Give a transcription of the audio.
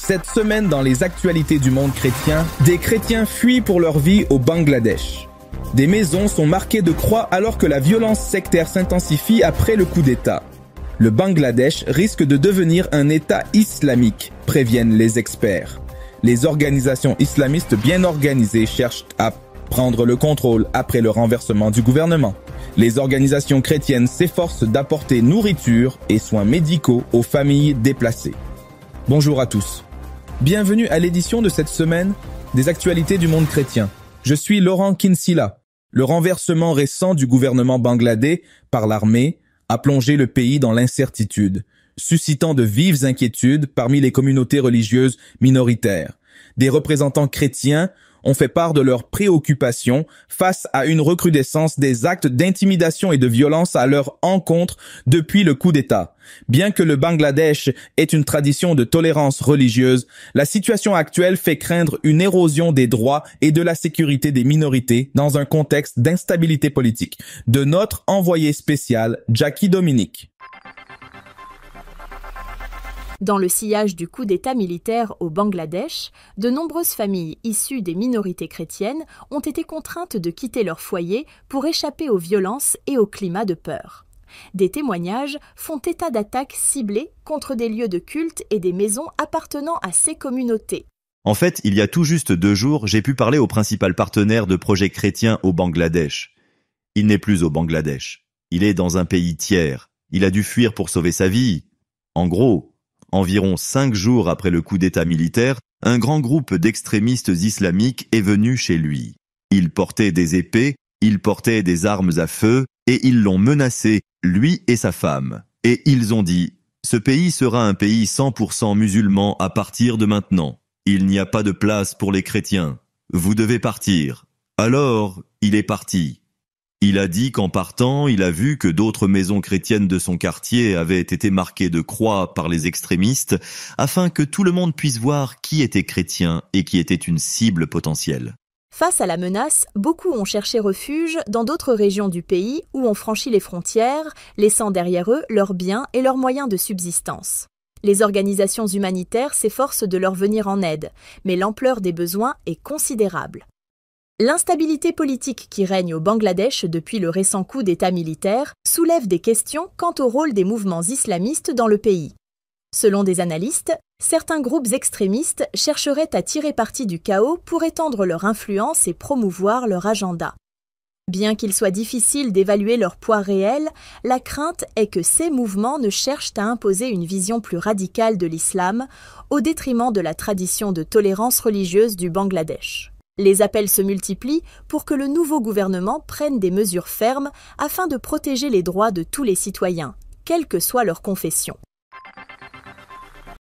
Cette semaine, dans les actualités du monde chrétien, des chrétiens fuient pour leur vie au Bangladesh. Des maisons sont marquées de croix alors que la violence sectaire s'intensifie après le coup d'État. Le Bangladesh risque de devenir un État islamique, préviennent les experts. Les organisations islamistes bien organisées cherchent à prendre le contrôle après le renversement du gouvernement. Les organisations chrétiennes s'efforcent d'apporter nourriture et soins médicaux aux familles déplacées. Bonjour à tous. Bienvenue à l'édition de cette semaine des actualités du monde chrétien. Je suis Laurent Kinsella. Le renversement récent du gouvernement bangladais par l'armée a plongé le pays dans l'incertitude, suscitant de vives inquiétudes parmi les communautés religieuses minoritaires. Des représentants chrétiens ont fait part de leurs préoccupations face à une recrudescence des actes d'intimidation et de violence à leur encontre depuis le coup d'État. Bien que le Bangladesh ait une tradition de tolérance religieuse, la situation actuelle fait craindre une érosion des droits et de la sécurité des minorités dans un contexte d'instabilité politique. De notre envoyé spécial, Jackie Dominique. Dans le sillage du coup d'État militaire au Bangladesh, de nombreuses familles issues des minorités chrétiennes ont été contraintes de quitter leur foyer pour échapper aux violences et au climat de peur. Des témoignages font état d'attaques ciblées contre des lieux de culte et des maisons appartenant à ces communautés. En fait, il y a tout juste 2 jours, j'ai pu parler au principal partenaire de projets chrétiens au Bangladesh. Il n'est plus au Bangladesh. Il est dans un pays tiers. Il a dû fuir pour sauver sa vie. En gros, environ 5 jours après le coup d'État militaire, un grand groupe d'extrémistes islamiques est venu chez lui. Ils portaient des épées, ils portaient des armes à feu et ils l'ont menacé, lui et sa femme. Et ils ont dit « Ce pays sera un pays 100% musulman à partir de maintenant. Il n'y a pas de place pour les chrétiens. Vous devez partir. » Alors, il est parti. Il a dit qu'en partant, il a vu que d'autres maisons chrétiennes de son quartier avaient été marquées de croix par les extrémistes, afin que tout le monde puisse voir qui était chrétien et qui était une cible potentielle. Face à la menace, beaucoup ont cherché refuge dans d'autres régions du pays où ont franchi les frontières, laissant derrière eux leurs biens et leurs moyens de subsistance. Les organisations humanitaires s'efforcent de leur venir en aide, mais l'ampleur des besoins est considérable. L'instabilité politique qui règne au Bangladesh depuis le récent coup d'État militaire soulève des questions quant au rôle des mouvements islamistes dans le pays. Selon des analystes, certains groupes extrémistes chercheraient à tirer parti du chaos pour étendre leur influence et promouvoir leur agenda. Bien qu'il soit difficile d'évaluer leur poids réel, la crainte est que ces mouvements ne cherchent à imposer une vision plus radicale de l'islam au détriment de la tradition de tolérance religieuse du Bangladesh. Les appels se multiplient pour que le nouveau gouvernement prenne des mesures fermes afin de protéger les droits de tous les citoyens, quelle que soit leur confession.